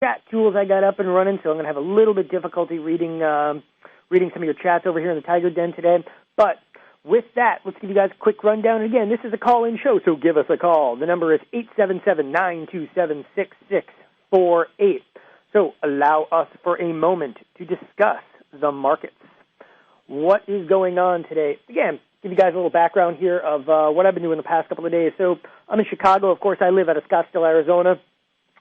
chat tools I got up and running, so I'm going to have a little bit difficulty reading some of your chats over here in the Tiger Den today. But with that, let's give you guys a quick rundown. Again, this is a call-in show, so give us a call. The number is 877-927-6648. So allow us for a moment to discuss the markets. What is going on today? Again, give you guys a little background here of what I've been doing the past couple of days. So I'm in Chicago. Of course, I live out of Scottsdale, Arizona.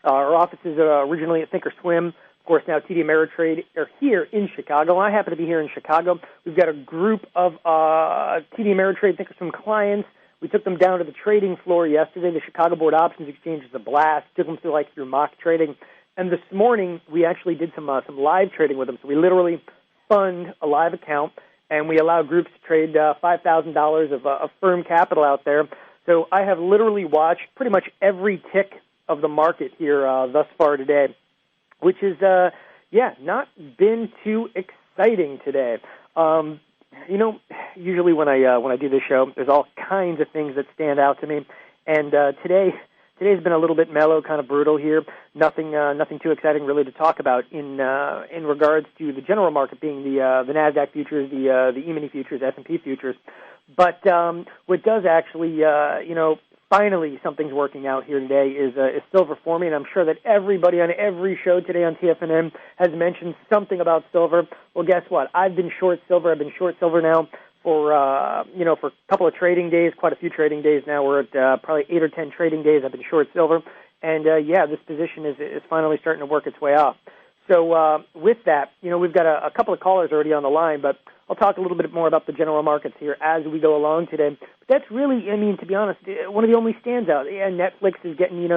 Our offices are originally at ThinkorSwim. Of course, now TD Ameritrade are here in Chicago. I happen to be here in Chicago. We've got a group of TD Ameritrade ThinkorSwim clients. We took them down to the trading floor yesterday. The Chicago Board Options Exchange is a blast. Took them through mock trading. And this morning, we actually did some live trading with them. So we literally fund a live account, and we allow groups to trade $5,000 of firm capital out there. So I have literally watched pretty much every tick of the market here thus far today, which is, not been too exciting today. Usually when I do this show, there's all kinds of things that stand out to me, and today's been a little bit mellow, kind of brutal here. Nothing too exciting really to talk about in regards to the general market being the Nasdaq futures, the E-mini futures, S&P futures. But what does actually, finally something's working out here today is silver for me, and I'm sure that everybody on every show today on TFNN has mentioned something about silver. Well, guess what? I've been short silver. I've been short silver now for a couple of trading days, quite a few trading days now. We're at probably 8 or 10 trading days. I've been short silver, and this position is finally starting to work its way off. So with that, we've got a couple of callers already on the line, but I'll talk a little bit more about the general markets here as we go along today. But that's really, to be honest, one of the only standouts. Yeah, Netflix is getting,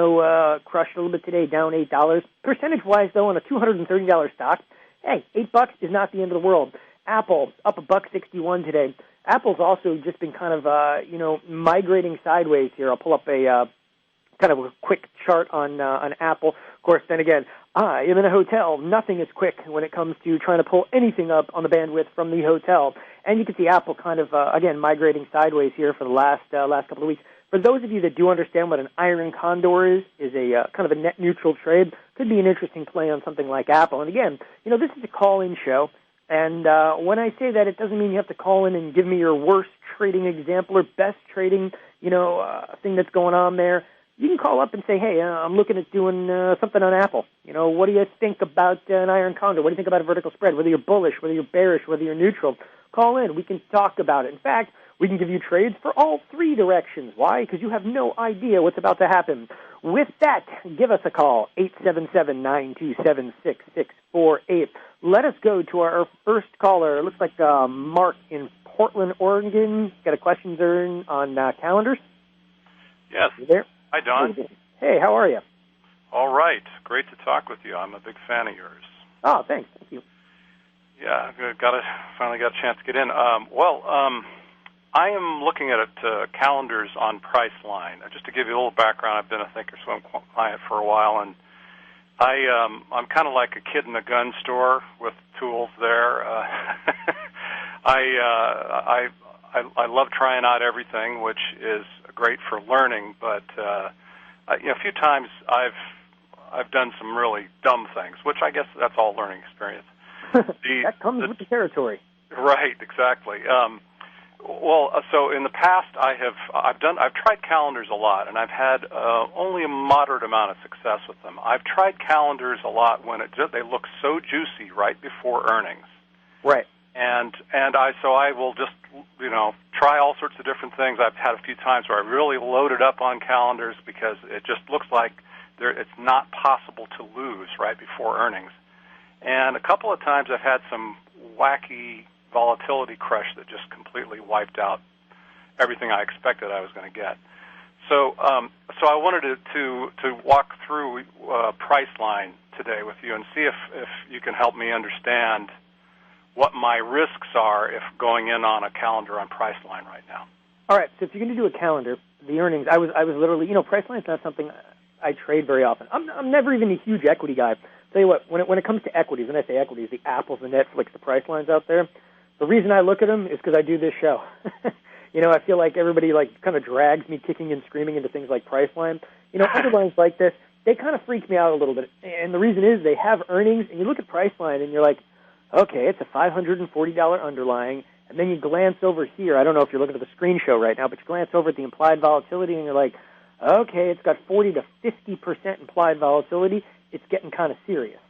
crushed a little bit today, down $8. Percentage-wise, though, on a $230 stock, hey, $8 is not the end of the world. Apple, up $1.61 today. Apple's also just been kind of, migrating sideways here. I'll pull up a kind of a quick chart on Apple. Of course, then again, I am in a hotel. Nothing is quick when it comes to trying to pull anything up on the bandwidth from the hotel. And you can see Apple kind of, again, migrating sideways here for the last couple of weeks. For those of you that do understand what an iron condor is a kind of a net neutral trade. Could be an interesting play on something like Apple. And again, this is a call-in show. And when I say that, it doesn't mean you have to call in and give me your worst trading example or best trading, thing that's going on there. You can call up and say, hey, I'm looking at doing something on Apple. What do you think about an iron condor? What do you think about a vertical spread? Whether you're bullish, whether you're bearish, whether you're neutral, call in. We can talk about it. In fact, we can give you trades for all three directions. Why? Because you have no idea what's about to happen. With that, give us a call, 877-927-6648. Let us go to our first caller. It looks like Mark in Portland, Oregon. Got a question on calendars? Yes. You there? Hi, Don. Hey, how are you? All right. Great to talk with you. I'm a big fan of yours. Oh, thanks. Thank you. Yeah, finally got a chance to get in. I am looking at calendars on Priceline. Just to give you a little background, I've been a ThinkorSwim client for a while, and I'm kind of like a kid in a gun store with tools there. I love trying out everything, which is great for learning, but a few times I've done some really dumb things, which I guess that's all learning experience. That comes with the territory. Right, exactly. So in the past I've tried calendars a lot, and I've had only a moderate amount of success with them. I've tried calendars a lot when they look so juicy right before earnings. Right. And I will just try all sorts of different things. I've had a few times where I really loaded up on calendars because it just looks like it's not possible to lose right before earnings. And a couple of times I've had some wacky volatility crush that just completely wiped out everything I expected I was going to get. So I wanted to walk through Priceline today with you and see if you can help me understand what my risks are if going in on a calendar on Priceline right now. All right, so if you're going to do a calendar, the earnings, I was literally, Priceline's not something I trade very often. I'm never even a huge equity guy. Tell you what, when it comes to equities, when I say equities, the Apples, the Netflix, the Pricelines out there, the reason I look at them is because I do this show. I feel like everybody kind of drags me kicking and screaming into things like Priceline. Other lines like this, they kind of freak me out a little bit. And the reason is they have earnings, and you look at Priceline, and you're like, okay, it's a $540 underlying, and then you glance over here. I don't know if you're looking at the screen show right now, but you glance over at the implied volatility, and you're like, okay, it's got 40 to 50% implied volatility. It's getting kind of serious.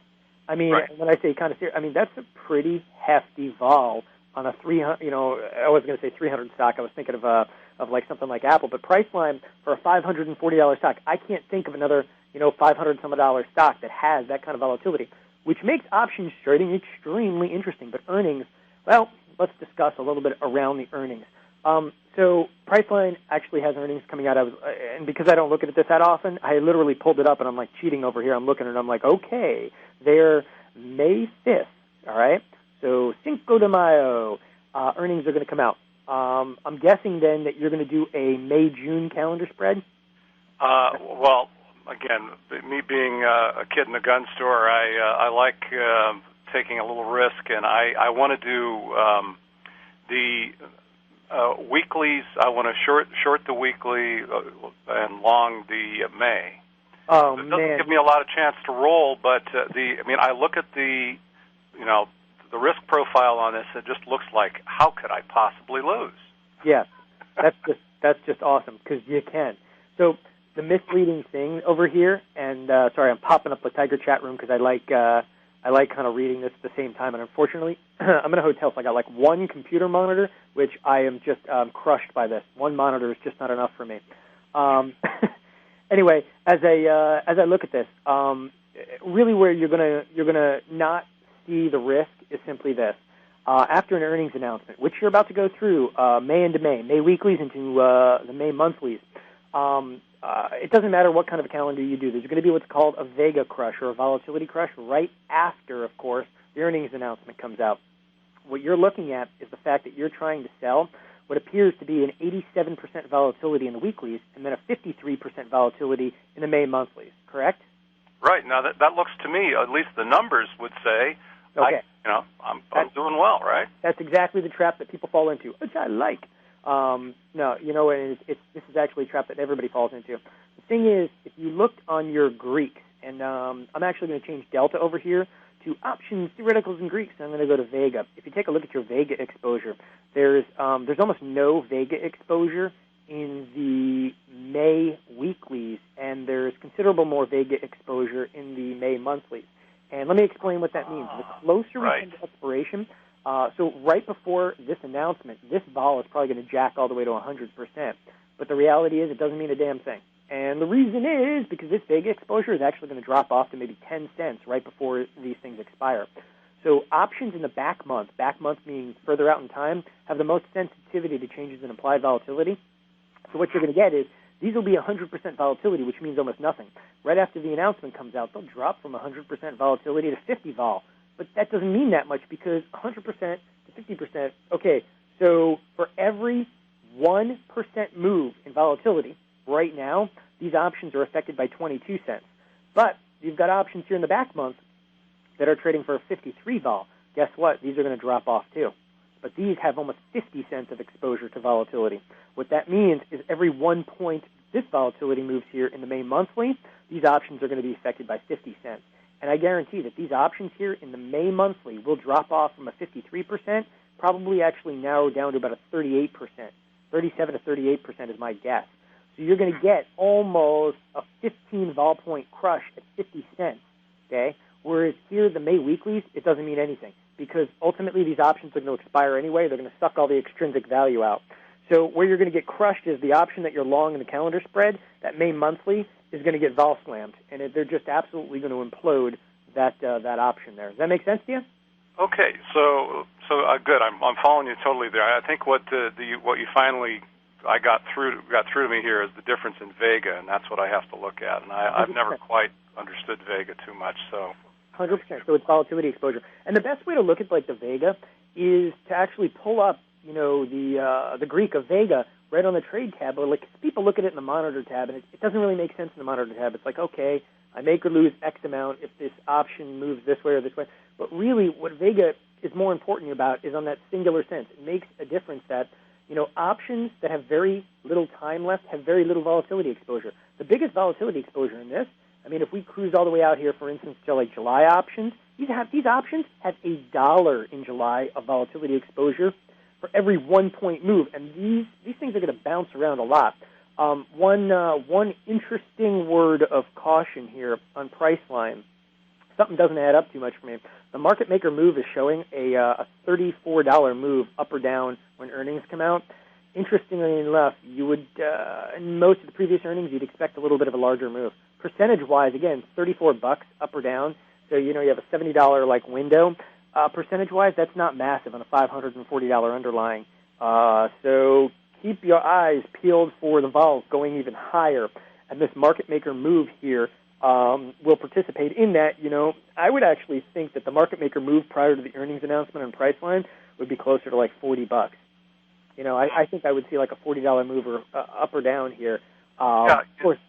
I mean, right. When I say kind of serious, I mean that's a pretty hefty vol on a 300. You know, I was going to say 300 stock. I was thinking of like something like Apple, but Priceline for a $540 stock, I can't think of another 500 some dollar stock that has that kind of volatility, which makes options trading extremely interesting. But earnings, well, let's discuss a little bit around the earnings. So Priceline actually has earnings coming out. And because I don't look at it that often, I literally pulled it up, and I'm like cheating over here. I'm looking at it, and I'm like, okay, they're May 5th, all right? So Cinco de Mayo, earnings are going to come out. I'm guessing then that you're going to do a May-June calendar spread? Well, again, me being a kid in a gun store, I like taking a little risk, and I want to do the weeklies. I want to short the weekly and long the May. Oh, so it doesn't give me a lot of chance to roll, but I look at the risk profile on this. It just looks like, how could I possibly lose? Yes, that's just awesome because you can. So the misleading thing over here, and sorry, I'm popping up the Tiger chat room because I like kind of reading this at the same time, and unfortunately, I'm in a hotel, so I got like one computer monitor, which I am just crushed by this. One monitor is just not enough for me. Anyway, as I look at this, really where you're gonna not see the risk is simply this. After an earnings announcement, which you're about to go through, May into May weeklies into the May monthlies, it doesn't matter what kind of a calendar you do. There's going to be what's called a Vega crush or a volatility crush right after, of course, the earnings announcement comes out. What you're looking at is the fact that you're trying to sell what appears to be an 87% volatility in the weeklies and then a 53% volatility in the May monthlies, correct? Right. Now, that looks to me, at least the numbers would say, okay. I'm doing well, right? That's exactly the trap that people fall into, which I like. No, this is actually a trap that everybody falls into. The thing is, if you looked on your Greeks, and I'm actually going to change Delta over here to options, theoreticals, and Greeks, and I'm going to go to Vega. If you take a look at your Vega exposure, there's almost no Vega exposure in the May weeklies, and there's considerable more Vega exposure in the May monthlies. And let me explain what that means. The closer we come to expiration, so right before this announcement, this vol is probably going to jack all the way to 100%. But the reality is it doesn't mean a damn thing. And the reason is because this Vega exposure is actually going to drop off to maybe 10 cents right before these things expire. So options in the back month meaning further out in time, have the most sensitivity to changes in implied volatility. So what you're going to get is these will be 100% volatility, which means almost nothing. Right after the announcement comes out, they'll drop from 100% volatility to 50 vol. But that doesn't mean that much because 100% to 50%, okay, so for every 1% move in volatility, right now, these options are affected by 22 cents. But you've got options here in the back month that are trading for a 53 vol. Guess what? These are going to drop off too. But these have almost 50 cents of exposure to volatility. What that means is every 1 point this volatility moves here in the May monthly, these options are going to be affected by 50 cents. And I guarantee that these options here in the May monthly will drop off from a 53%, probably actually narrow down to about a 38%. 37 to 38% is my guess. So you're going to get almost a 15 vol point crush at 50 cents, okay? Whereas here, the May weeklies, it doesn't mean anything because ultimately these options are going to expire anyway. They're going to suck all the extrinsic value out. So where you're going to get crushed is the option that you're long in the calendar spread, that May monthly, is going to get vol slammed, and they're just absolutely going to implode that option there. Does that make sense to you? Okay, so good. I'm following you totally there. I think what you finally got through to me here is the difference in Vega, and that's what I have to look at. And I've never quite understood Vega too much. So 100%. So it's volatility exposure, and the best way to look at like the Vega is to actually pull up, the Greek of Vega right on the trade tab. Or like people look at it in the monitor tab, and it doesn't really make sense in the monitor tab. It's like, okay, I make or lose X amount if this option moves this way or this way. But really, what Vega is more important about is on that singular sense. It makes a difference that, options that have very little time left have very little volatility exposure. The biggest volatility exposure in this I mean, if we cruise all the way out here, for instance, to like July options, these options have $1 in July of volatility exposure for every 1 point move, and these things are going to bounce around a lot. One interesting word of caution here on Priceline. Something doesn't add up too much for me. The market maker move is showing a $34 move up or down when earnings come out. Interestingly enough, you would in most of the previous earnings, you'd expect a little bit of a larger move. Percentage-wise, again, $34 up or down. So you have a $70 like window. Percentage-wise, that's not massive on a $540 underlying. So keep your eyes peeled for the vols going even higher, and this market maker move here will participate in that. I would actually think that the market maker move prior to the earnings announcement on Priceline would be closer to like $40. I think I would see like a $40 mover up or down here. Of course,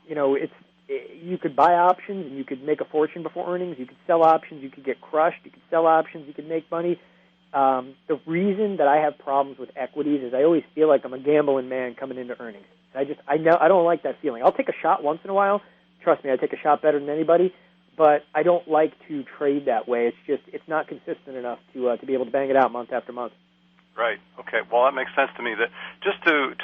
you could buy options and you could make a fortune before earnings. You could sell options. You could get crushed. You could sell options. You could make money. The reason that I have problems with equities is I always feel like I'm a gambling man coming into earnings. I don't like that feeling. I'll take a shot once in a while. Trust me, I take a shot better than anybody, but I don't like to trade that way. It's not consistent enough to be able to bang it out month after month. Right. Okay. Well, that makes sense to me. That just to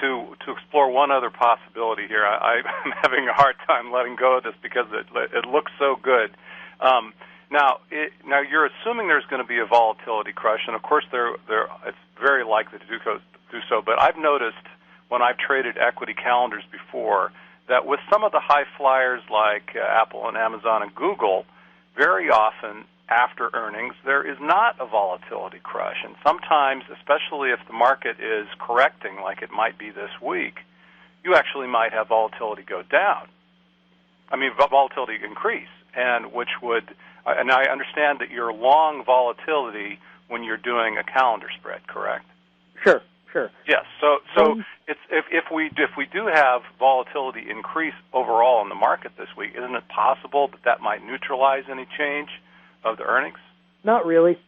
explore one other possibility here, I'm having a hard time letting go of this because it looks so good. Now you're assuming there's going to be a volatility crush, and of course it's very likely to do so. But I've noticed when I've traded equity calendars before that with some of the high flyers like Apple and Amazon and Google, very often after earnings there is not a volatility crush, and sometimes, especially if the market is correcting like it might be this week, you actually might have volatility go down. I mean, volatility increase, and I understand that you're long volatility when you're doing a calendar spread, correct? Sure. Yes. So if we do have volatility increase overall in the market this week, isn't it possible that might neutralize any change of the earnings? Not really.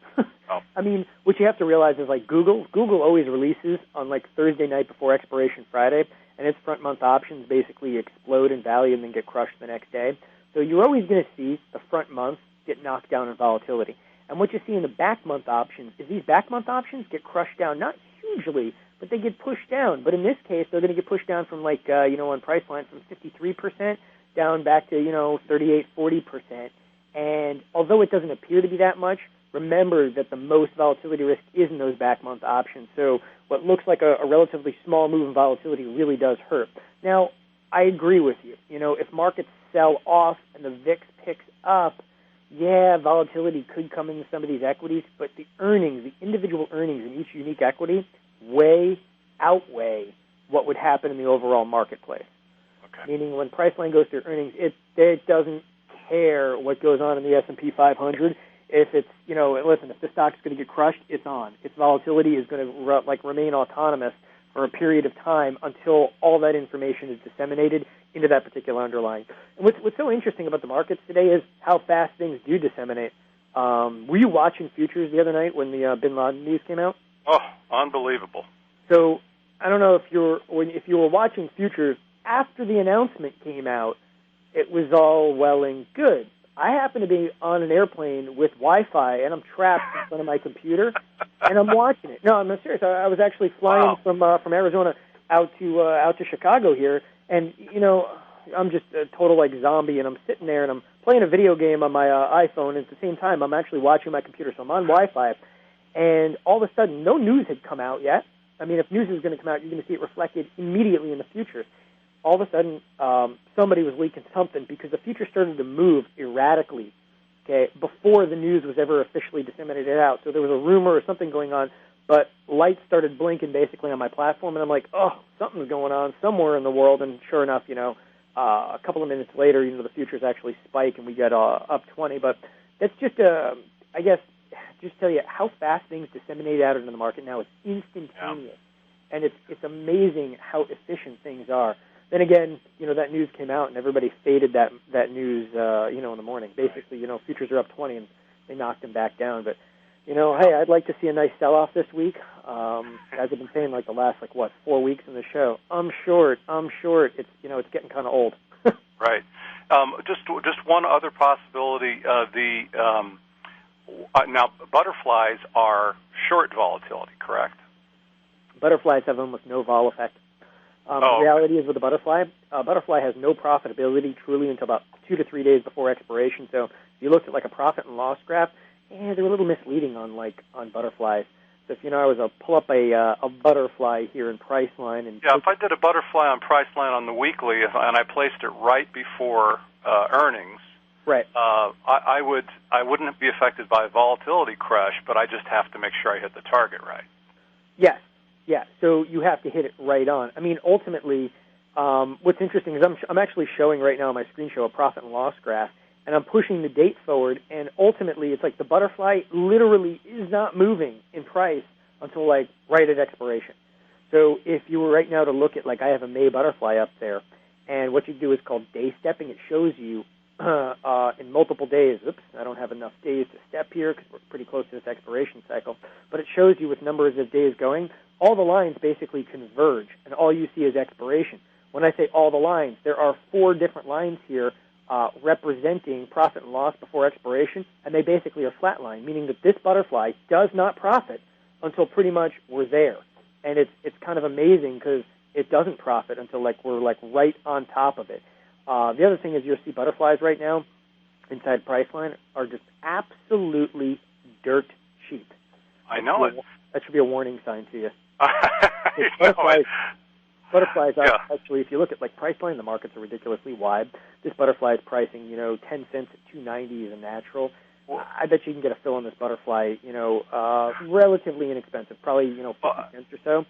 Oh. I mean, what you have to realize is like Google always releases on like Thursday night before expiration Friday, and its front month options basically explode in value and then get crushed the next day. So you're always going to see the front month get knocked down in volatility. And what you see in the back month options is these back month options get crushed down, not hugely, but they get pushed down. But in this case, they're going to get pushed down from like, on Priceline from 53% down back to, 38, 40%. And although it doesn't appear to be that much, remember that the most volatility risk is in those back month options. So what looks like a relatively small move in volatility really does hurt. Now, I agree with you. If markets sell off and the VIX picks up, yeah, volatility could come into some of these equities, but the individual earnings in each unique equity outweigh what would happen in the overall marketplace. Okay. Meaning when Priceline goes through earnings, it doesn't care what goes on in the S&P 500. If it's, listen, if the stock's going to get crushed, it's on. Its volatility is going to remain autonomous for a period of time until all that information is disseminated into that particular underlying. And what's so interesting about the markets today is how fast things do disseminate. Were you watching futures the other night when the Bin Laden news came out? Oh, unbelievable. So I don't know if you were watching futures after the announcement came out, it was all well and good. I happen to be on an airplane with Wi-Fi, and I'm trapped in front of my computer, and I'm watching it. No, I'm not serious. I was actually flying from Arizona out to Chicago here, and I'm just a total like zombie, and I'm sitting there and I'm playing a video game on my iPhone, and at the same time I'm actually watching my computer. So I'm on Wi-Fi, and all of a sudden no news had come out yet. I mean, if news is going to come out, you're going to see it reflected immediately in the futures. All of a sudden, somebody was leaking something because the future started to move erratically, okay, before the news was ever officially disseminated out. So there was a rumor or something going on, but lights started blinking basically on my platform, and I'm like, oh, something's going on somewhere in the world. And sure enough, a couple of minutes later, the futures actually spike and we get up 20. But that's just, I guess, just tell you how fast things disseminate out into the market now. It's instantaneous, and it's amazing how efficient things are. Then again, that news came out and everybody faded that news, in the morning. Basically, futures are up 20 and they knocked them back down. But, hey, I'd like to see a nice sell-off this week. As I've been saying, like the last 4 weeks in the show, I'm short. It's getting kind of old. Right. Just one other possibility. Now, butterflies are short volatility, correct? Butterflies have almost no vol effect. The reality is with a butterfly has no profitability truly until about 2 to 3 days before expiration. So if you looked at like a profit and loss graph, they're a little misleading on butterflies. So if I was to pull up a butterfly here in Priceline and if I did a butterfly on Priceline on the weekly and I placed it right before earnings, right, I wouldn't be affected by a volatility crash, but I just have to make sure I hit the target right. Yes. Yeah, so you have to hit it right on. I mean, ultimately, what's interesting is I'm actually showing right now on my screen show a profit and loss graph, and I'm pushing the date forward, and ultimately it's like the butterfly literally is not moving in price until like right at expiration. So if you were right now to look at, like I have a May butterfly up there, and what you do is called day stepping. It shows you in multiple days. Oops, I don't have enough days to step here because we're pretty close to this expiration cycle. But it shows you with numbers of days going, all the lines basically converge, and all you see is expiration. When I say all the lines, there are 4 different lines here representing profit and loss before expiration, and they basically are flat line, meaning that this butterfly does not profit until pretty much we're there. And it's kind of amazing because it doesn't profit until we're right on top of it. The other thing is you'll see butterflies right now inside Priceline are just absolutely dirt cheap. I know it. That should be a warning sign to you. Butterflies are actually, if you look at Priceline, the markets are ridiculously wide. This butterfly is pricing, 10 cents at $2.90 is a natural. I bet you can get a fill on this butterfly, relatively inexpensive, probably, 50 cents or so.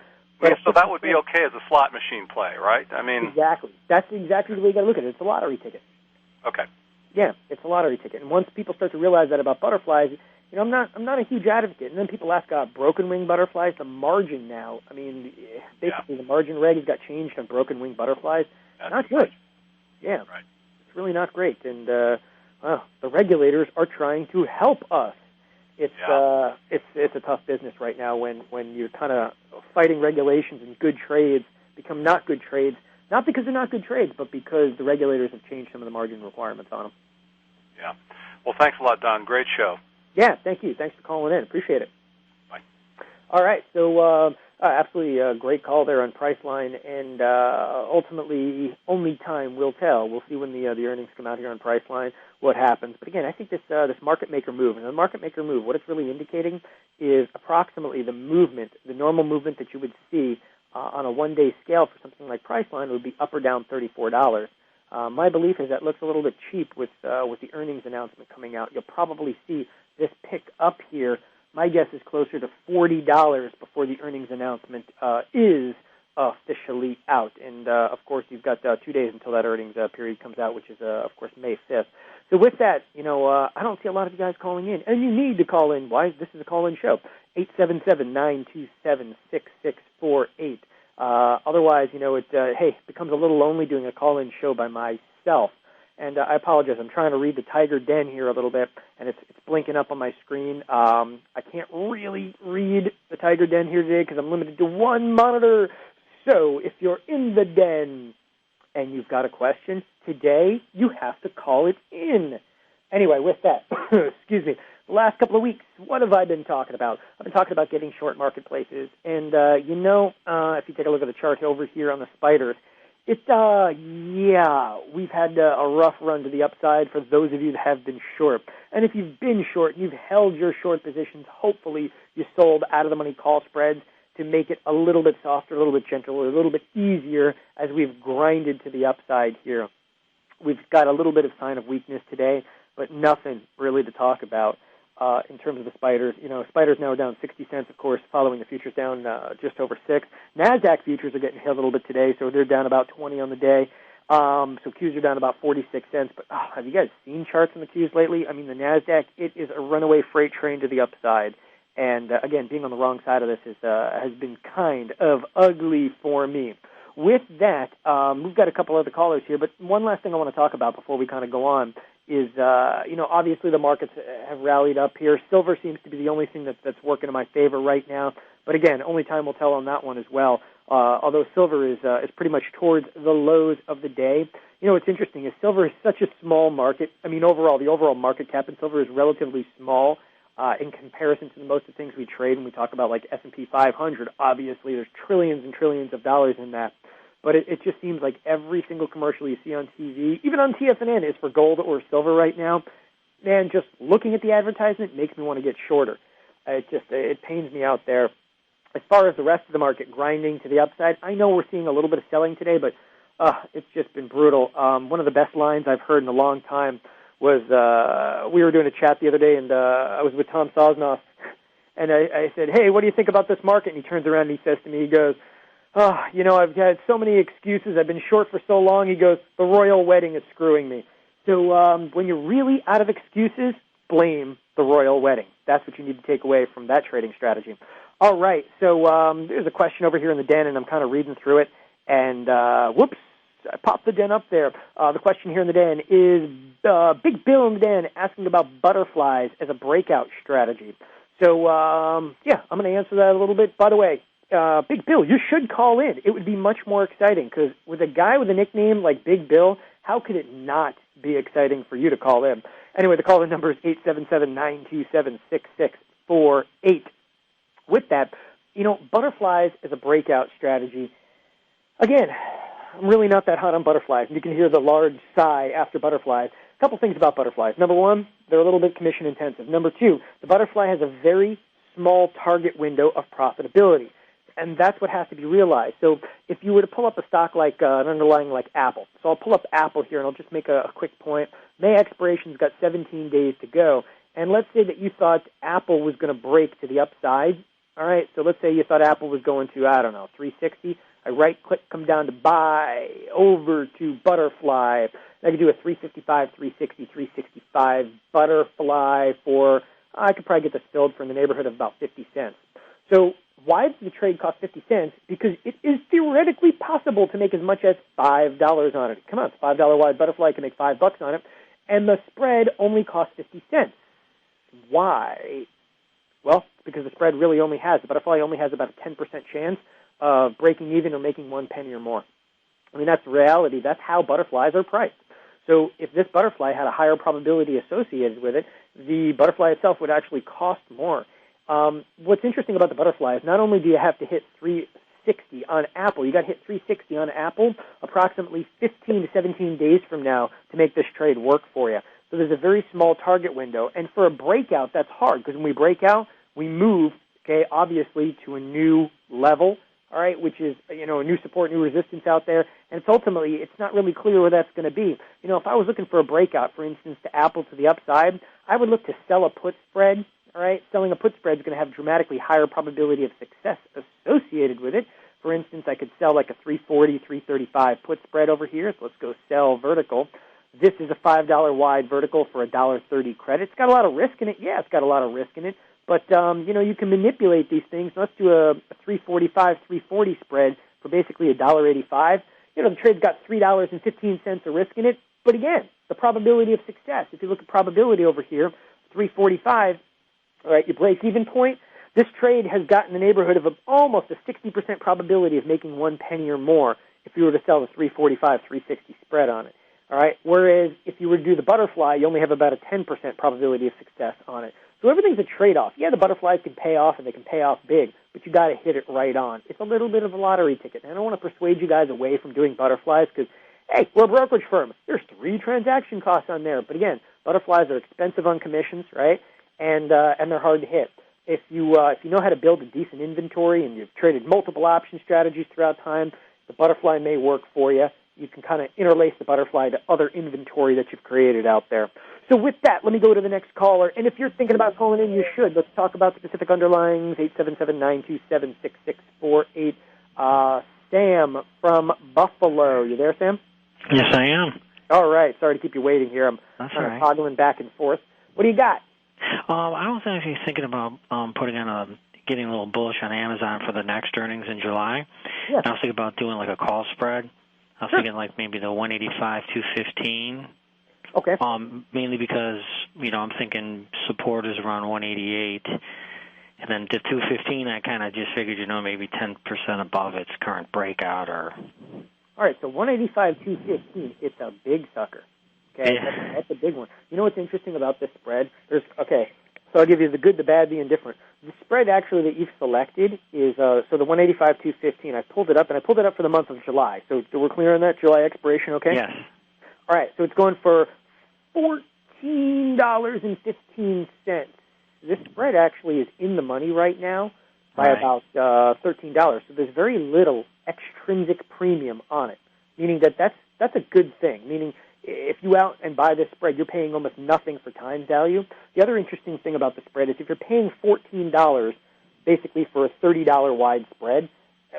So that would be okay as a slot machine play, right? I mean, exactly. That's exactly the way you got to look at it. It's a lottery ticket. Okay. Yeah, it's a lottery ticket. And once people start to realize that about butterflies, I'm not a huge advocate. And then people ask about broken wing butterflies. The margin now, basically the margin reg got changed on broken wing butterflies. That's not good. Yeah, right. It's really not great. And the regulators are trying to help us. It's a tough business right now when you're kind of fighting regulations and good trades become not good trades, not because they're not good trades, but because the regulators have changed some of the margin requirements on them. Yeah. Well, thanks a lot, Don. Great show. Yeah, thank you. Thanks for calling in. Appreciate it. Bye. All right, so absolutely a great call there on Priceline, and ultimately only time will tell. We'll see when the earnings come out here on Priceline what happens. But again, I think this market maker move, and the market maker move, what it's really indicating is approximately the normal movement that you would see on a one-day scale for something like Priceline would be up or down $34. My belief is that looks a little bit cheap with the earnings announcement coming out. You'll probably see this pick up here. My guess is closer to $40 before the earnings announcement is officially out. And, of course, you've got 2 days until that earnings period comes out, which is, of course, May 5th. So with that, I don't see a lot of you guys calling in. And you need to call in. Why? This is a call-in show, 877-927-6648. Otherwise, it becomes a little lonely doing a call-in show by myself. And I apologize. I'm trying to read the Tiger Den here a little bit, and it's blinking up on my screen. I can't really read the Tiger Den here today because I'm limited to one monitor. So if you're in the den and you've got a question, today you have to call it in. Anyway, with that, excuse me, the last couple of weeks, what have I been talking about? I've been talking about getting short marketplaces. And, if you take a look at the chart over here on the spiders, we've had a rough run to the upside for those of you that have been short. And if you've been short and you've held your short positions, hopefully you sold out-of-the-money call spreads to make it a little bit softer, a little bit gentler, a little bit easier as we've grinded to the upside here. We've got a little bit of sign of weakness today, but nothing really to talk about in terms of the spiders. Spiders now are down 60 cents, of course, following the futures down just over 6. NASDAQ futures are getting hit a little bit today, so they're down about 20 on the day. So Qs are down about 46 cents. But have you guys seen charts on the Qs lately? I mean, the NASDAQ, it is a runaway freight train to the upside. And, again, being on the wrong side of this has been kind of ugly for me. With that, we've got a couple other callers here, but one last thing I want to talk about before we kind of go on is, obviously the markets have rallied up here. Silver seems to be the only thing that's working in my favor right now. But, again, only time will tell on that one as well. Although silver is pretty much towards the lows of the day. You know, what's interesting is silver is such a small market. I mean, overall, the overall market cap in silver is relatively small in comparison to most of the things we trade when we talk about, like, S&P 500. Obviously, there's trillions and trillions of dollars in that. But it just seems like every single commercial you see on TV, even on TFNN, is for gold or silver right now. Man, just looking at the advertisement makes me want to get shorter. It pains me out there. As far as the rest of the market grinding to the upside, I know we're seeing a little bit of selling today, but it's just been brutal. One of the best lines I've heard in a long time was we were doing a chat the other day, and I was with Tom Sosnoff, and I said, hey, what do you think about this market? And he turns around and he says to me, he goes, oh, you know, I've had so many excuses. I've been short for so long. He goes, the royal wedding is screwing me. So when you're really out of excuses, blame the royal wedding. That's what you need to take away from that trading strategy. All right, so there's a question over here in the den, and I'm kind of reading through it. And, whoops, I popped the den up there. The question here in the den is Big Bill in the den asking about butterflies as a breakout strategy. So, yeah, I'm going to answer that a little bit. By the way, Big Bill, you should call in. It would be much more exciting because with a guy with a nickname like Big Bill, how could it not be exciting for you to call in? Anyway, the call-in number is 877-927-6648. With that, you know, butterflies as a breakout strategy, again, I'm really not that hot on butterflies. You can hear the large sigh after butterflies. A couple things about butterflies. Number one, they're a little bit commission intensive. Number two, the butterfly has a very small target window of profitability, and that's what has to be realized. So if you were to pull up a stock like an underlying like Apple, so I'll pull up Apple here, and I'll just make a quick point. May expiration's got 17 days to go, and let's say that you thought Apple was going to break to the upside. All right, so let's say you thought Apple was going to, I don't know, 360. I right-click, come down to buy, over to butterfly. I could do a 355, 360, 365 butterfly for, I could probably get this filled for in the neighborhood of about 50 cents. So why does the trade cost 50 cents? Because it is theoretically possible to make as much as $5 on it. Come on, it's a $5 wide butterfly, can make $5 on it. And the spread only costs 50 cents. Why? Well, because the spread really only has, the butterfly only has about a 10% chance of breaking even or making 1 penny or more. I mean, that's reality. That's how butterflies are priced. So if this butterfly had a higher probability associated with it, the butterfly itself would actually cost more. What's interesting about the butterfly is not only do you have to hit 360 on Apple, you got to hit 360 on Apple approximately 15 to 17 days from now to make this trade work for you. So there's a very small target window. And for a breakout, that's hard because when we break out, we move, okay, obviously to a new level, all right, which is, you know, a new support, new resistance out there. And it's ultimately, it's not really clear where that's going to be. You know, if I was looking for a breakout, for instance, to Apple to the upside, I would look to sell a put spread, all right? Selling a put spread is going to have dramatically higher probability of success associated with it. For instance, I could sell like a 340, 335 put spread over here. So let's go sell vertical. This is a $5 wide vertical for a $1.30 credit. It's got a lot of risk in it. Yeah, it's got a lot of risk in it. But, you know, you can manipulate these things. Let's do a 345, 340 spread for basically $1.85. You know, the trade's got $3.15 of risk in it. But again, the probability of success, if you look at probability over here, 345, all right, your break-even point, this trade has gotten the neighborhood of almost a 60% probability of making 1 penny or more if you were to sell the 345, 360 spread on it. All right, whereas if you were to do the butterfly, you only have about a 10% probability of success on it. So everything's a trade-off. Yeah, the butterflies can pay off, and they can pay off big, but you got to hit it right on. It's a little bit of a lottery ticket. And I don't want to persuade you guys away from doing butterflies because, hey, we're a brokerage firm. There's 3 transaction costs on there. But again, butterflies are expensive on commissions, right? And they're hard to hit. If you know how to build a decent inventory and you've traded multiple option strategies throughout time, the butterfly may work for you. You can kind of interlace the butterfly to other inventory that you've created out there. So with that, let me go to the next caller. And if you're thinking about calling in, you should. Let's talk about the Pacific Underlyings, 877-927-6648. Sam from Buffalo. You there, Sam? Yes, I am. All right. Sorry to keep you waiting here. I'm kind of toggling back and forth. What do you got? I was actually thinking about getting a little bullish on Amazon for the next earnings in July. Yes. I was thinking about doing like a call spread. I was thinking like maybe the 185, 215. Okay. Mainly because, you know, I'm thinking support is around 188. And then to 215, I kind of just figured, you know, maybe 10% above its current breakout or All right, so 185.215, it's a big sucker. Okay, Yeah. that's a big one. You know what's interesting about this spread? So I'll give you the good, the bad, the indifferent. The spread actually that you've selected is so the 185.215. I pulled it up, and I pulled it up for the month of July. So we're clear on that July expiration, okay? Yes. All right, so it's going for $14.15. This spread actually is in the money right now by about $13. So there's very little extrinsic premium on it, meaning that's a good thing. Meaning if you out and buy this spread, you're paying almost nothing for time value. The other interesting thing about the spread is if you're paying $14 basically for a $30 wide spread,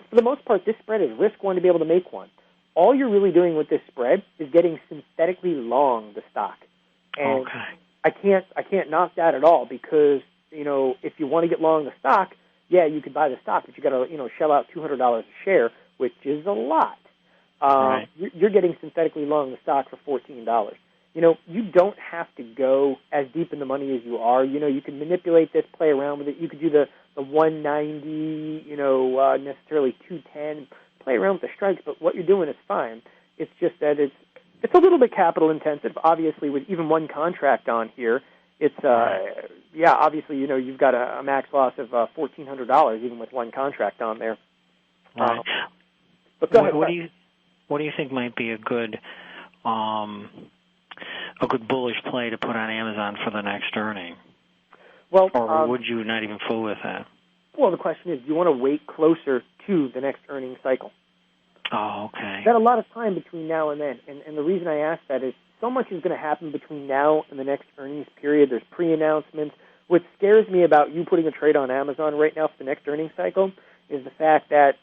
for the most part, this spread is risk one to be able to make one. All you're really doing with this spread is getting synthetically long the stock. And I can't knock that at all because, if you want to get long the stock, yeah, you could buy the stock, but you got to, shell out $200 a share, which is a lot. You're getting synthetically long the stock for $14. You don't have to go as deep in the money as you are. You can manipulate this, play around with it. You could do the 190, necessarily 210, play around with the strikes, but what you're doing is fine. It's just that it's a little bit capital intensive, obviously, with even one contract on here. It's, obviously, you've got a max loss of $1,400 even with one contract on there. Right. But go ahead. What do you think might be a good bullish play to put on Amazon for the next earning? Well, or would you not even fool with that? Well, the question is, do you want to wait closer to the next earnings cycle? Oh, okay. You've got a lot of time between now and then, and the reason I ask that is so much is going to happen between now and the next earnings period. There's pre-announcements. What scares me about you putting a trade on Amazon right now for the next earnings cycle is the fact that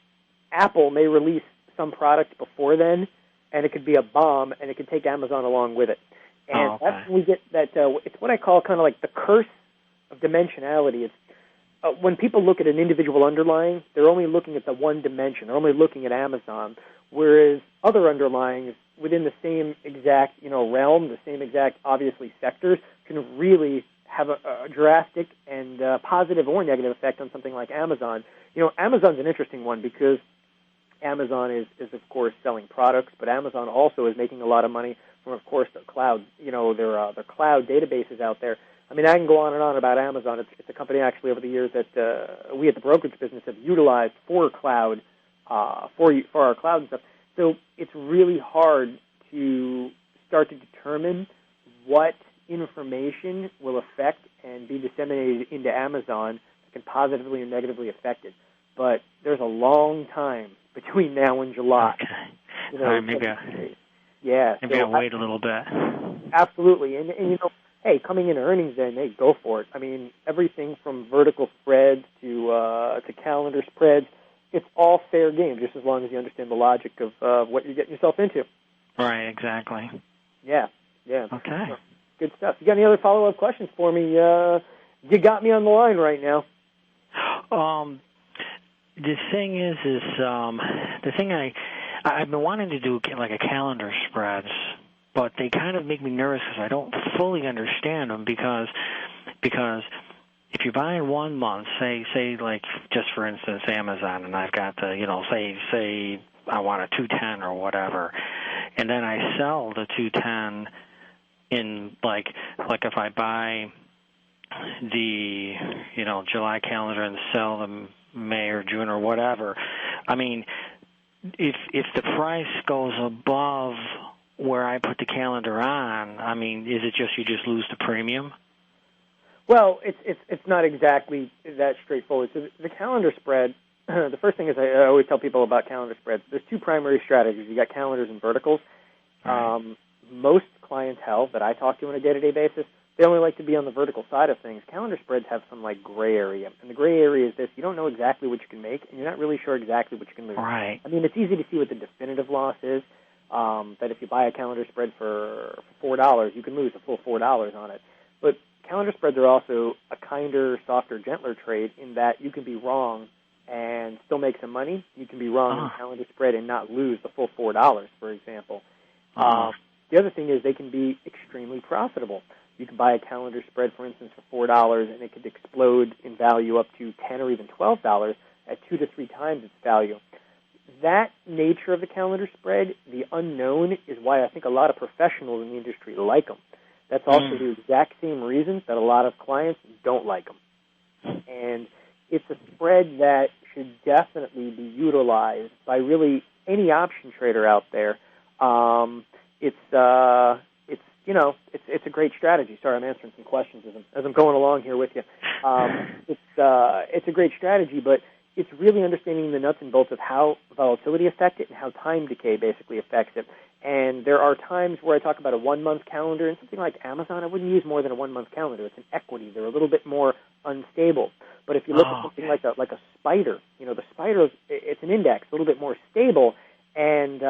Apple may release some product before then, and it could be a bomb, and it could take Amazon along with it. And that's when we get that, it's what I call kind of like the curse of dimensionality. It's when people look at an individual underlying, they're only looking at the one dimension. They're only looking at Amazon, whereas other underlyings within the same exact, realm, the same exact, obviously, sectors, can really have a drastic and positive or negative effect on something like Amazon. Amazon's an interesting one because Amazon is of course, selling products, but Amazon also is making a lot of money from, of course, their cloud, their cloud databases out there. I mean, I can go on and on about Amazon. It's a company, actually, over the years that we at the brokerage business have utilized for cloud, for our cloud and stuff. So it's really hard to start to determine what information will affect and be disseminated into Amazon that can positively or negatively affect it. But there's a long time between now and July. Okay. All right, maybe I'll wait a little bit. Absolutely. And hey, coming into earnings then, hey, go for it. I mean, everything from vertical spreads to calendar spreads, it's all fair game, just as long as you understand the logic of what you're getting yourself into. Right, exactly. Yeah. Okay. Good stuff. You got any other follow-up questions for me? You got me on the line right now. The thing is the thing I've been wanting to do like a calendar spreads, but they kind of make me nervous because I don't fully understand them because if you buy in 1 month, say like just for instance Amazon, and I've got the say I want a 210 or whatever, and then I sell the 210 in like if I buy the July calendar and sell them May or June or whatever. I mean, if the price goes above where I put the calendar on, I mean, is it just you just lose the premium? Well, it's not exactly that straightforward. So the calendar spread, the first thing is I always tell people about calendar spreads. There's two primary strategies. You got calendars and verticals. Right. Most clientele that I talk to on a day-to-day basis, they only like to be on the vertical side of things. Calendar spreads have some like gray area, and the gray area is this: you don't know exactly what you can make, and you're not really sure exactly what you can lose. Right. I mean, it's easy to see what the definitive loss is. That if you buy a calendar spread for $4, you can lose the full $4 on it. But calendar spreads are also a kinder, softer, gentler trade in that you can be wrong and still make some money. You can be wrong in calendar spread and not lose the full $4, for example. The other thing is they can be extremely profitable. You can buy a calendar spread, for instance, for $4, and it could explode in value up to $10 or even $12 at 2 to 3 times its value. that nature of the calendar spread, the unknown, is why I think a lot of professionals in the industry like them. That's also the exact same reasons that a lot of clients don't like them. And it's a spread that should definitely be utilized by really any option trader out there. It's a great strategy. Sorry, I'm answering some questions as I'm going along here with you. It's a great strategy, but it's really understanding the nuts and bolts of how volatility affects it and how time decay basically affects it. And there are times where I talk about a 1-month calendar, and something like Amazon, I wouldn't use more than a 1-month calendar. It's an equity. They're a little bit more unstable. But if you look at something like a spider, the spider, it's an index, a little bit more stable. And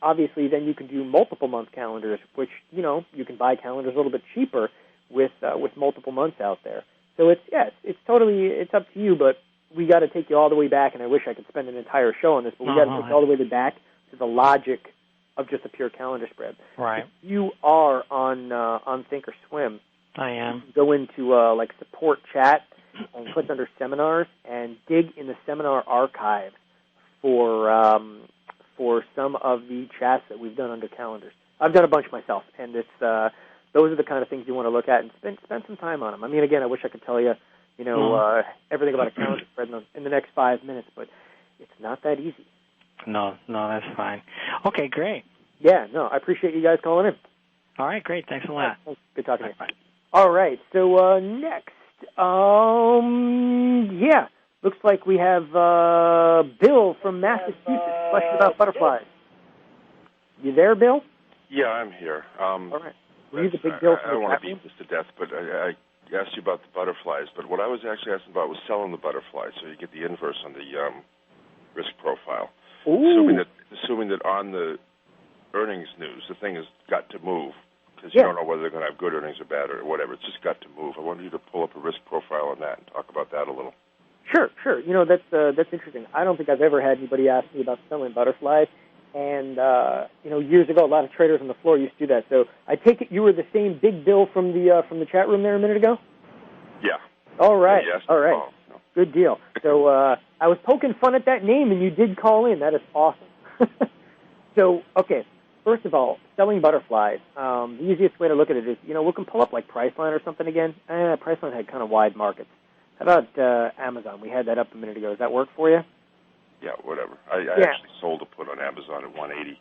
obviously, then you can do multiple month calendars, which you can buy calendars a little bit cheaper with multiple months out there. So it's up to you, but we got to take you all the way back. And I wish I could spend an entire show on this, but we got to take you all the way back to the logic of just a pure calendar spread. Right. If you are on ThinkorSwim, I am. Go into support chat and click under seminars and dig in the seminar archive for some of the chats that we've done under calendars. I've done a bunch myself, and it's those are the kind of things you want to look at and spend some time on them. I mean, again, I wish I could tell you, everything about a calendar spread in the next 5 minutes, but it's not that easy. No, that's fine. Okay, great. Yeah, no, I appreciate you guys calling in. All right, great. Thanks a lot. Good talking to you. Bye. All right, so next, looks like we have Bill from Massachusetts. Question about butterflies. You there, Bill? Yeah, I'm here. All right. Were you the big Bill from I don't want to beat this to death, but I asked you about the butterflies. But what I was actually asking about was selling the butterflies, so you get the inverse on the risk profile. Ooh. Assuming that on the earnings news, the thing has got to move, because you don't know whether they're going to have good earnings or bad or whatever. It's just got to move. I wanted you to pull up a risk profile on that and talk about that a little. Sure. That's interesting. I don't think I've ever had anybody ask me about selling butterflies. And, years ago, a lot of traders on the floor used to do that. So I take it you were the same big Bill from the chat room there a minute ago? Yeah. All right. Yes, all right. No. Good deal. So I was poking fun at that name, and you did call in. That is awesome. So, okay, first of all, selling butterflies, the easiest way to look at it is, we can pull up like Priceline or something again. Priceline had kind of wide markets. How about Amazon? We had that up a minute ago. Does that work for you? Yeah, whatever. I actually sold a put on Amazon at 180.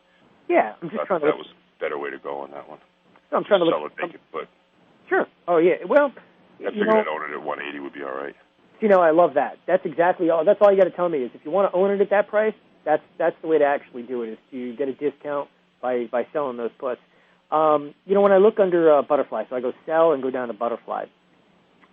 Yeah, I'm just trying to. That was a better way to go on that one. So I'm trying to sell a naked put. Sure. Oh yeah. Well, I figured I'd own it at 180 would be all right. I love that. That's exactly all. That's all you got to tell me is if you want to own it at that price, that's the way to actually do it. Is to get a discount by selling those puts. When I look under butterfly, so I go sell and go down to butterfly.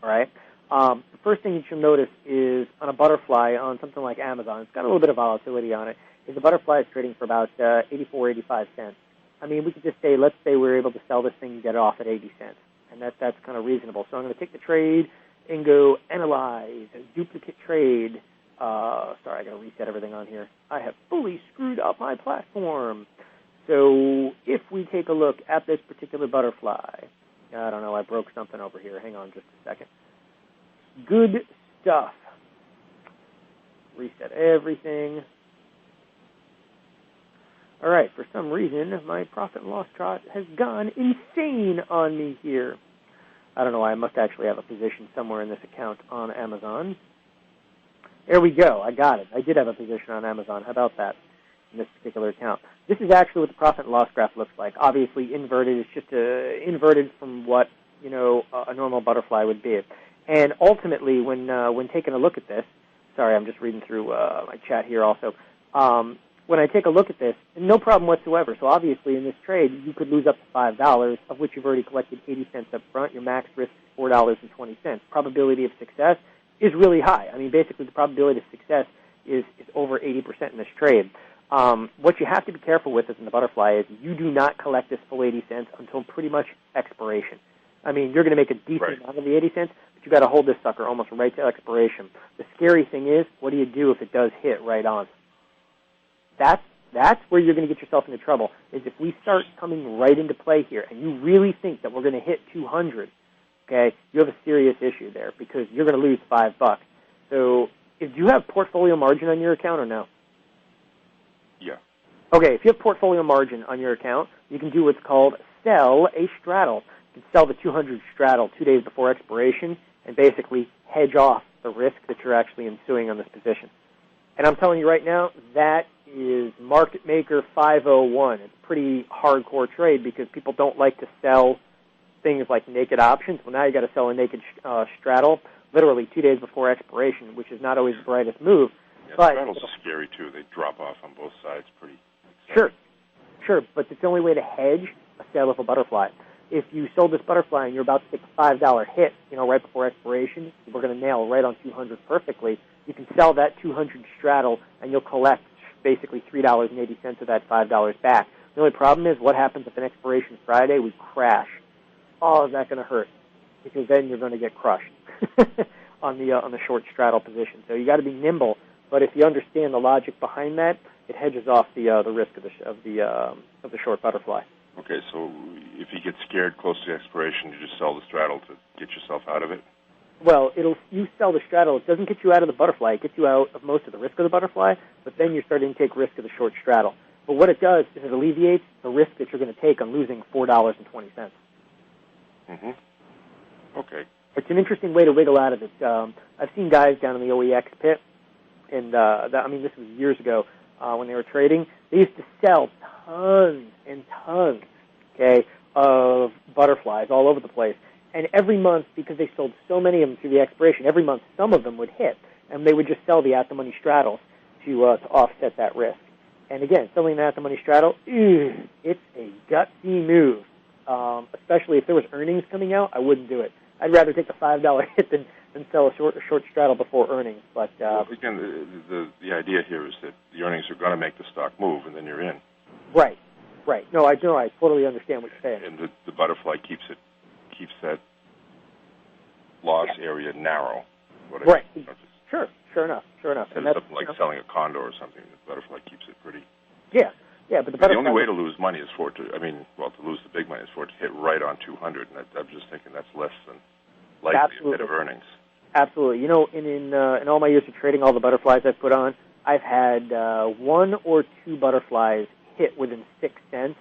All right. The first thing you should notice is on a butterfly on something like Amazon, it's got a little bit of volatility on it, is the butterfly is trading for about 84, 85 cents. I mean, we could just say, let's say we're able to sell this thing and get it off at 80 cents, and that's kind of reasonable. So I'm going to take the trade and go analyze, duplicate trade. Sorry, I got to reset everything on here. I have fully screwed up my platform. So if we take a look at this particular butterfly, I don't know, I broke something over here. Hang on just a second. Good stuff. Reset everything. All right, for some reason, my profit and loss chart has gone insane on me here. I don't know why. I must actually have a position somewhere in this account on Amazon. There we go. I got it. I did have a position on Amazon. How about that in this particular account? This is actually what the profit and loss graph looks like. Obviously, inverted. It's just inverted from what a normal butterfly would be. And ultimately, when taking a look at this, sorry, I'm just reading through my chat here also. When I take a look at this, no problem whatsoever. So obviously, in this trade, you could lose up to $5, of which you've already collected 80 cents up front. Your max risk is $4.20. Probability of success is really high. I mean, basically, the probability of success is over 80% in this trade. What you have to be careful with, as in the butterfly, is you do not collect this full 80 cents until pretty much expiration. I mean, you're going to make a decent amount of the 80 cents, but you've got to hold this sucker almost right to expiration. The scary thing is, what do you do if it does hit right on? That's where you're going to get yourself into trouble, is if we start coming right into play here and you really think that we're going to hit 200, okay, you have a serious issue there because you're going to lose $5. So do you have portfolio margin on your account or no? Okay, if you have portfolio margin on your account, you can do what's called sell a straddle. You can sell the 200 straddle 2 days before expiration and basically hedge off the risk that you're actually ensuing on this position. And I'm telling you right now, that is market maker 501. It's a pretty hardcore trade because people don't like to sell things like naked options. Well, now you got to sell a naked straddle literally 2 days before expiration, which is not always the brightest move. Yeah, but straddles are scary, too. They drop off on both sides pretty exciting. Sure, but it's the only way to hedge a sale of a butterfly. If you sold this butterfly and you're about to take a $5 hit, right before expiration, we're going to nail right on 200 perfectly. You can sell that 200 straddle and you'll collect basically $3.80 of that $5 back. The only problem is what happens if an expiration Friday we crash. Oh, is that going to hurt? Because then you're going to get crushed on the short straddle position. So you got to be nimble. But if you understand the logic behind that, it hedges off the risk of the short butterfly. Okay, so if you get scared close to expiration, you just sell the straddle to get yourself out of it? Well, you sell the straddle. It doesn't get you out of the butterfly. It gets you out of most of the risk of the butterfly, but then you're starting to take risk of the short straddle. But what it does is it alleviates the risk that you're going to take on losing $4.20. Mm-hmm. Okay. It's an interesting way to wiggle out of it. I've seen guys down in the OEX pit, and this was years ago when they were trading. They used to sell tons and tons, of butterflies all over the place. And every month, because they sold so many of them through the expiration, every month some of them would hit, and they would just sell the at-the-money straddles to offset that risk. And again, selling the at-the-money straddle, it's a gutsy move. Especially if there was earnings coming out, I wouldn't do it. I'd rather take the $5 hit than sell a short straddle before earnings. But again, the idea here is that the earnings are going to make the stock move, and then you're in. Right. No, I totally understand what you're saying. And the butterfly keeps that loss area narrow. Right. Sure enough. And that's something like selling a condo or something. The butterfly keeps it pretty. Yeah, but the only way to lose money is to lose the big money is for it to hit right on 200, and I'm just thinking that's less than likely a bit of earnings. Absolutely. In all my years of trading, all the butterflies I've put on, I've had one or two butterflies hit within 6 cents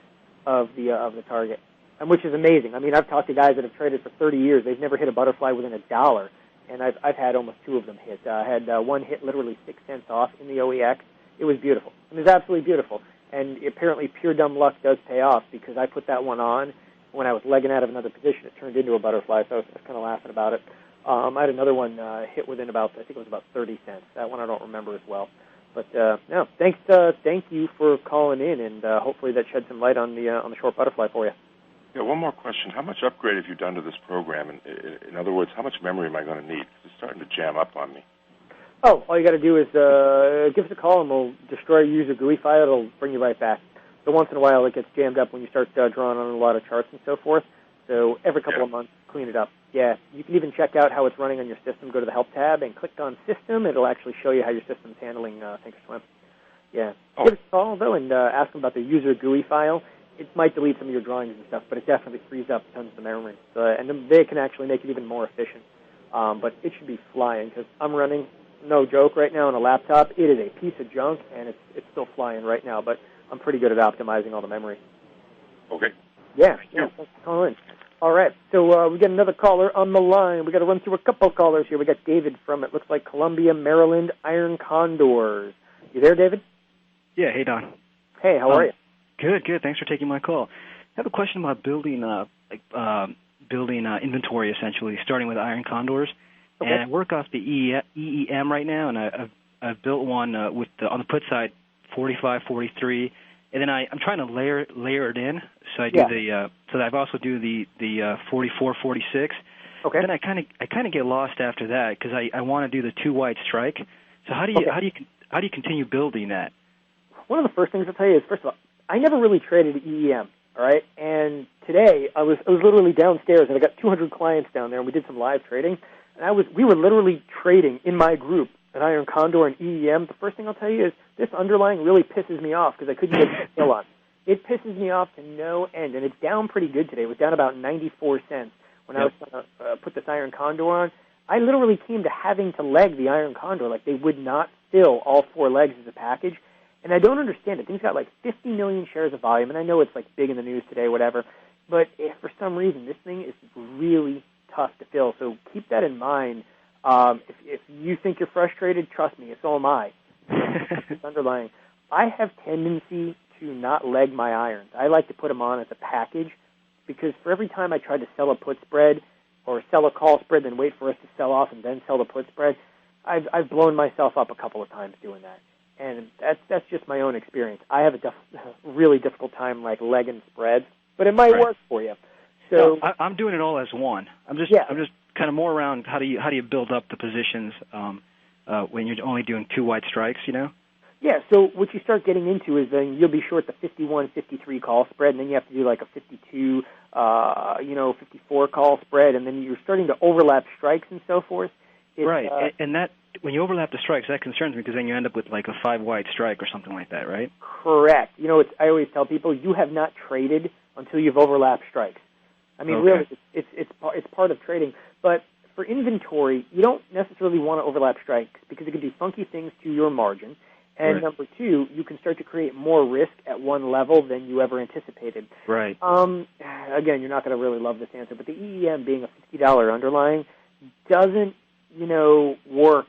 of the target, and which is amazing. I mean, I've talked to guys that have traded for 30 years. They've never hit a butterfly within $1, and I've had almost two of them hit. I had one hit literally 6 cents off in the OEX. It was beautiful. It was absolutely beautiful. And apparently pure dumb luck does pay off because I put that one on when I was legging out of another position. It turned into a butterfly, so I was kind of laughing about it. I had another one hit within about 30 cents. That one I don't remember as well. But no, thank you for calling in, and hopefully that shed some light on the short butterfly for you. Yeah, one more question. How much upgrade have you done to this program? In other words, how much memory am I going to need? It's starting to jam up on me. Oh, all you got to do is give us a call, and we'll destroy your user GUI file. It'll bring you right back. So once in a while, it gets jammed up when you start drawing on a lot of charts and so forth. So every couple of months, clean it up. Yeah, you can even check out how it's running on your system. Go to the Help tab and click on System. It'll actually show you how your system's handling ThinkorSwim. Yeah. Oh. Give us a call, though, and ask them about the user GUI file. It might delete some of your drawings and stuff, but it definitely frees up tons of memory. And then they can actually make it even more efficient. But it should be flying because I'm running, no joke, right now on a laptop. It is a piece of junk, and it's still flying right now, but I'm pretty good at optimizing all the memory. Okay. Yeah, thanks for calling in. All right, so we got another caller on the line. We got to run through a couple callers here. We got David from, it looks like, Columbia, Maryland, Iron Condors. You there, David? Yeah, hey, Don. Hey, how are you? Good. Thanks for taking my call. I have a question about building inventory, essentially, starting with Iron Condors. Okay. And I work off the EEM right now, and I've built one on the put side, 45, 43, and then I'm trying to layer it in. So I do so I've also do the 44, 46. Okay. Then I kind of get lost after that because I want to do the 2 white strike. So how do you continue building that? One of the first things I'll tell you is, first of all, I never really traded EEM. All right, and today I was literally downstairs, and I got 200 clients down there, and we did some live trading, and we were literally trading in my group an Iron Condor and EEM. The first thing I'll tell you is this underlying really pisses me off because I couldn't get a sale on. It pisses me off to no end, and it's down pretty good today. It was down about 94 cents when I was going to put this Iron Condor on. I literally came to having to leg the Iron Condor. Like, they would not fill all 4 legs as a package, And I don't understand it. Thing's got like 50 million shares of volume, and I know it's like big in the news today, whatever. But for some reason, this thing is really tough to fill. So keep that in mind. If you think you're frustrated, trust me, so am I. It's underlying. I have tendency to not leg my irons. I like to put them on as a package because for every time I try to sell a put spread or sell a call spread, then wait for us to sell off and then sell the put spread, I've blown myself up a couple of times doing that. And that's just my own experience. I have a really difficult time like legging spreads, but it might work for you. So no, I'm doing it all as one. I'm just kind of more around how do you build up the positions when you're only doing 2 wide strikes, you know? Yeah, so what you start getting into is then you'll be short the 51-53 call spread, and then you have to do like a 52, 54 call spread, and then you're starting to overlap strikes and so forth. Right, and that when you overlap the strikes, that concerns me because then you end up with like a 5 wide strike or something like that, right? Correct. You know, I always tell people you have not traded until you've overlapped strikes. I mean, really, it's part of trading, but for inventory, you don't necessarily want to overlap strikes because it can do funky things to your margin. And number 2, you can start to create more risk at one level than you ever anticipated. Right. Again, you're not going to really love this answer, but the EEM being a $50 underlying doesn't, work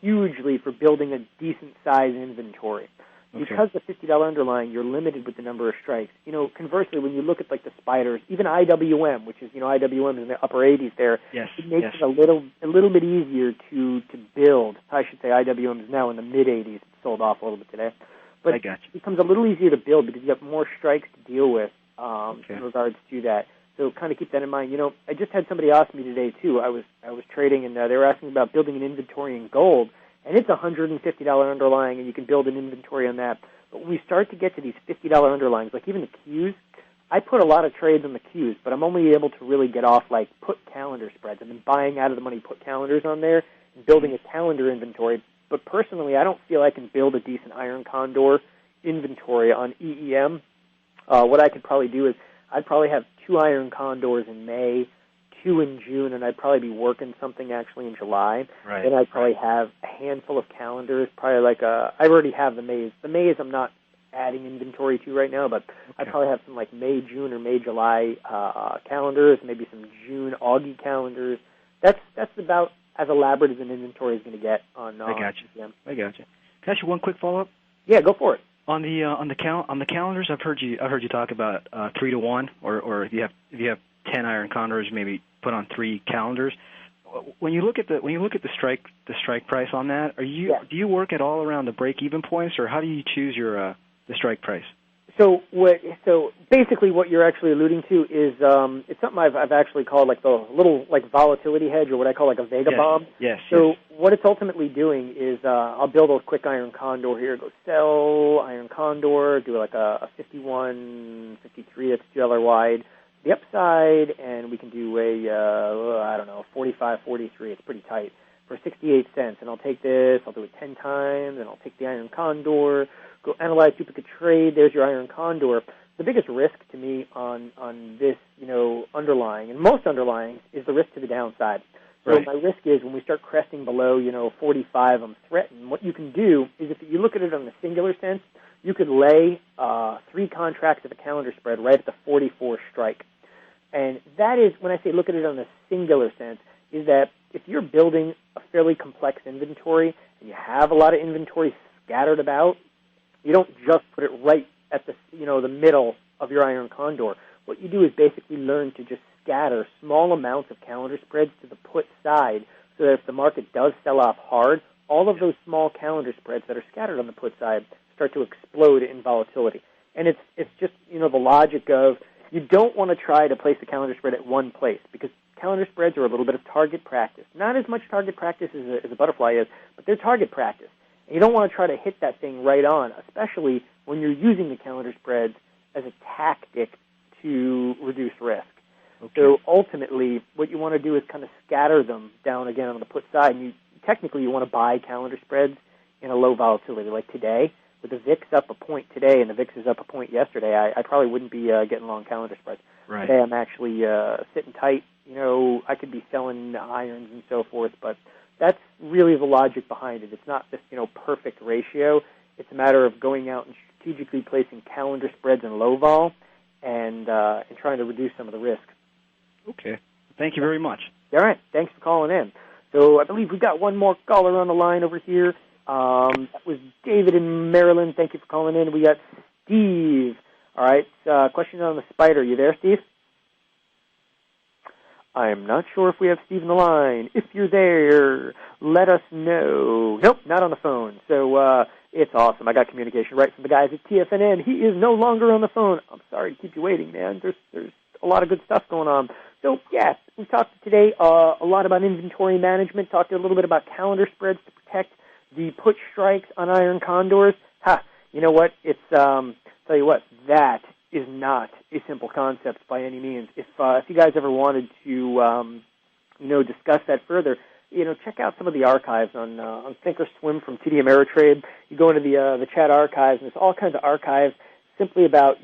hugely for building a decent size inventory. Because the $50 underlying, you're limited with the number of strikes. Conversely, when you look at like the spiders, even IWM, which is IWM is in the upper 80s there, it makes it a little bit easier to build. I should say IWM is now in the mid 80s. It's sold off a little bit today, but it becomes a little easier to build because you have more strikes to deal with in regards to that. So kind of keep that in mind. I just had somebody ask me today too. I was trading and they were asking about building an inventory in gold. And it's $150 underlying, and you can build an inventory on that. But when we start to get to these $50 underlyings, like even the Qs, I put a lot of trades on the Qs, but I'm only able to really get off like put calendar spreads. I've been buying out of the money put calendars on there and building a calendar inventory. But personally, I don't feel I can build a decent iron condor inventory on EEM. What I could probably do is I'd probably have 2 iron condors in May, 2 in June, and I'd probably be working something actually in July. Right. Then I'd probably have a handful of calendars, probably like I already have the Mays. The Mays I'm not adding inventory to right now, but I'd probably have some like May, June, or May, July calendars, maybe some June, Augie calendars. That's about as elaborate as an inventory is going to get on I got you. ECM. I got you. Can I ask you one quick follow-up? Yeah, go for it. On the calendars, I've heard you talk about 3 to 1, or if you have 10 iron condors, maybe put on 3 calendars. When you look at the strike price on that, do you work at all around the break-even points, or how do you choose your the strike price? So basically, what you're actually alluding to is it's something I've actually called like the little like volatility hedge, or what I call like a Vega bomb. Yes. So what it's ultimately doing is I'll build a quick iron condor here. Go sell iron condor, do like a 51, 53. That's $2 wide. The upside, and we can do a 45, 43. It's pretty tight for 68 cents. And I'll take this. I'll do it 10 times, and I'll take the iron condor. Go analyze duplicate trade. There's your iron condor. The biggest risk to me on this, underlying, and most underlying, is the risk to the downside. So my risk is when we start cresting below, 45, I'm threatened. What you can do is if you look at it on the singular sense, you could lay 3 contracts of a calendar spread right at the 44 strike. And that is, when I say look at it on the singular sense, is that if you're building a fairly complex inventory and you have a lot of inventory scattered about, you don't just put it right at the middle of your iron condor. What you do is basically learn to just scatter small amounts of calendar spreads to the put side so that if the market does sell off hard, all of those small calendar spreads that are scattered on the put side start to explode in volatility. And it's just, the logic of you don't want to try to place the calendar spread at one place because calendar spreads are a little bit of target practice. Not as much target practice as a butterfly is, but they're target practice. And you don't want to try to hit that thing right on, especially when you're using the calendar spreads as a tactic to reduce risk. Okay. So ultimately, what you want to do is kind of scatter them down again on the put side. And you want to buy calendar spreads in a low volatility, like today. With the VIX up a point today and the VIX is up a point yesterday, I probably wouldn't be getting long calendar spreads. Right. Today I'm actually sitting tight. I could be selling irons and so forth, but that's really the logic behind it. It's not this, perfect ratio. It's a matter of going out and strategically placing calendar spreads in low vol and trying to reduce some of the risk. Okay. Thank you very much. All right. Thanks for calling in. So I believe we've got one more caller on the line over here. That was David in Maryland. Thank you for calling in. We got Steve. All right. Question on the spider. You there, Steve? I am not sure if we have Steve on the line. If you're there, let us know. Nope, not on the phone. So it's awesome. I got communication right from the guys at TFNN. He is no longer on the phone. I'm sorry to keep you waiting, man. There's a lot of good stuff going on. So, yes, we talked today a lot about inventory management, talked a little bit about calendar spreads to protect the put strikes on iron condors. You know what? It's tell you what, that is not a simple concept by any means. If you guys ever wanted to, discuss that further, check out some of the archives on ThinkorSwim from TD Ameritrade. You go into the chat archives, and there's all kinds of archives simply about,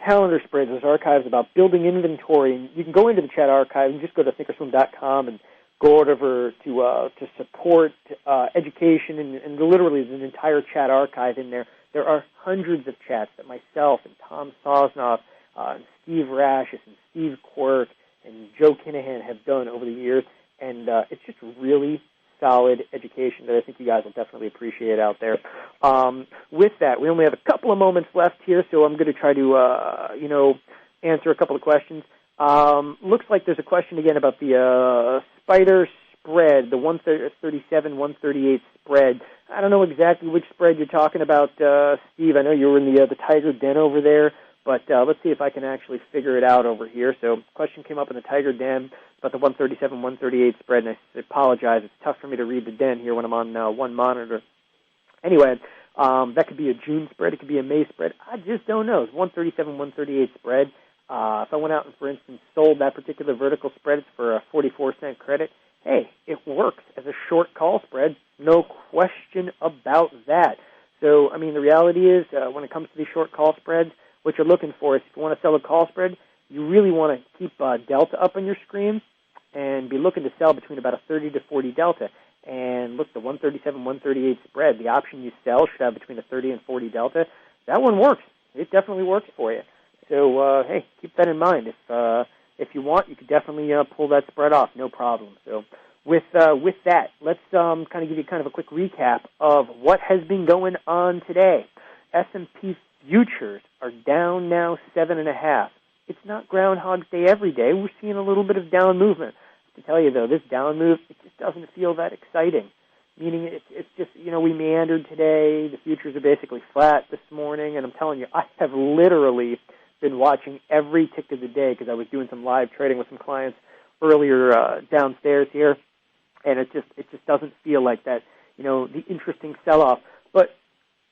calendar spreads. There's archives about building inventory. And you can go into the chat archive and just go to thinkorswim.com and go over to support education, and literally there's an entire chat archive in there. There are hundreds of chats that myself and Tom Sosnoff and Steve Rashis and Steve Quirk and Joe Kinahan have done over the years, and it's just really solid education that I think you guys will definitely appreciate out there. With that, we only have a couple of moments left here, so I'm going to try to, answer a couple of questions. Looks like there's a question again about the spider spread, the 137, 138 spread. I don't know exactly which spread you're talking about, Steve. I know you were in the Tiger Den over there, but let's see if I can actually figure it out over here. So question came up in the Tiger Den about the 137, 138 spread, and I apologize. It's tough for me to read the Den here when I'm on one monitor. Anyway, that could be a June spread. It could be a May spread. I just don't know. It's 137, 138 spread. If I went out and, for instance, sold that particular vertical spread for a 44-cent credit, hey, it works as a short call spread, no question about that. So, I mean, the reality is when it comes to these short call spreads, what you're looking for is if you want to sell a call spread, you really want to keep delta up on your screen and be looking to sell between about a 30 to 40 delta. And look, the 137, 138 spread, the option you sell should have between a 30 and 40 delta. That one works. It definitely works for you. So, hey, keep that in mind. If you want, you could definitely pull that spread off, no problem. So with that, let's kind of give you kind of a quick recap of what has been going on today. S&P futures are down now 7.5. It's not Groundhog's Day every day. We're seeing a little bit of down movement. To tell you, though, this down move, it just doesn't feel that exciting. Meaning it's just, we meandered today. The futures are basically flat this morning. And I'm telling you, I have literally been watching every tick of the day because I was doing some live trading with some clients earlier downstairs here. And it just doesn't feel like that, the interesting sell-off. But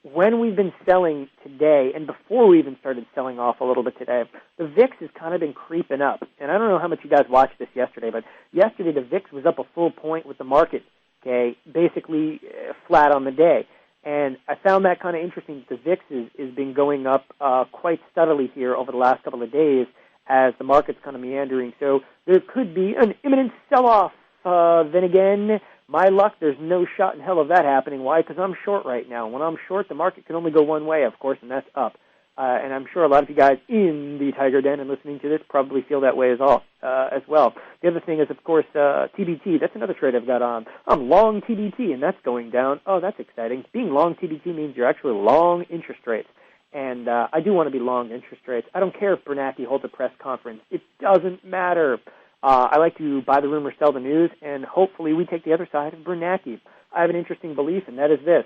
when we've been selling today, and before we even started selling off a little bit today, the VIX has kind of been creeping up. And I don't know how much you guys watched this yesterday, but yesterday the VIX was up a full point with the market, okay, basically flat on the day. And I found that kind of interesting. The VIX is been going up quite steadily here over the last couple of days as the market's kind of meandering. So there could be an imminent sell-off. Then again, my luck, there's no shot in hell of that happening. Why? Because I'm short right now. When I'm short, the market can only go one way, of course, and that's up. And I'm sure a lot of you guys in the Tiger Den and listening to this probably feel that way as well. The other thing is, of course, TBT. That's another trade I've got on. I'm long TBT, and that's going down. Oh, that's exciting. Being long TBT means you're actually long interest rates. And I do want to be long interest rates. I don't care if Bernanke holds a press conference. It doesn't matter. I like to buy the rumor, sell the news, and hopefully we take the other side of Bernanke. I have an interesting belief, and that is this.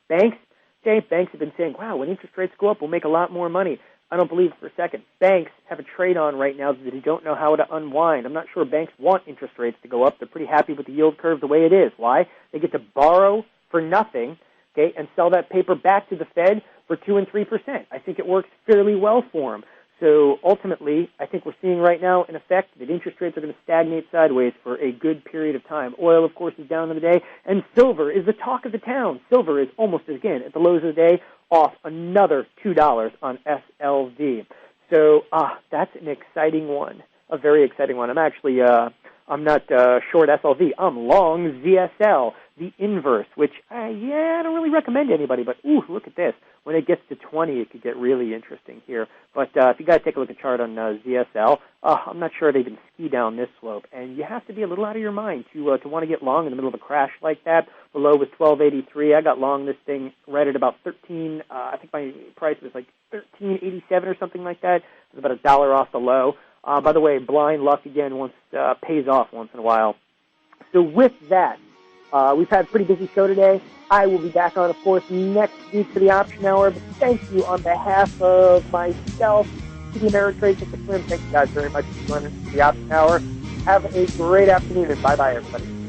Banks have been saying, wow, when interest rates go up, we'll make a lot more money. I don't believe it for a second. Banks have a trade on right now that they don't know how to unwind. I'm not sure banks want interest rates to go up. They're pretty happy with the yield curve the way it is. Why? They get to borrow for nothing, okay, and sell that paper back to the Fed for 2 and 3%. I think it works fairly well for them. So ultimately, I think we're seeing right now, in effect, that interest rates are going to stagnate sideways for a good period of time. Oil, of course, is down in the day, and silver is the talk of the town. Silver is almost, again, at the lows of the day, off another $2 on SLV. So that's an exciting one. a very exciting one. I'm actually, I'm not short SLV. I'm long ZSL, the inverse, which, I don't really recommend to anybody, but, ooh, look at this. When it gets to 20, it could get really interesting here. But if you guys take a look at the chart on ZSL, I'm not sure they can ski down this slope. And you have to be a little out of your mind to want to get long in the middle of a crash like that. The low was 1283. I got long this thing right at about 13. I think my price was like 13.87 or something like that. It was about $1 off the low. By the way, blind luck again pays off once in a while. So with that, we've had a pretty busy show today. I will be back on, of course, next week for the Option Hour. But thank you on behalf of myself, TD Ameritrade, ThinkorSwim. Thank you guys very much for joining us for the Option Hour. Have a great afternoon, and bye-bye, everybody.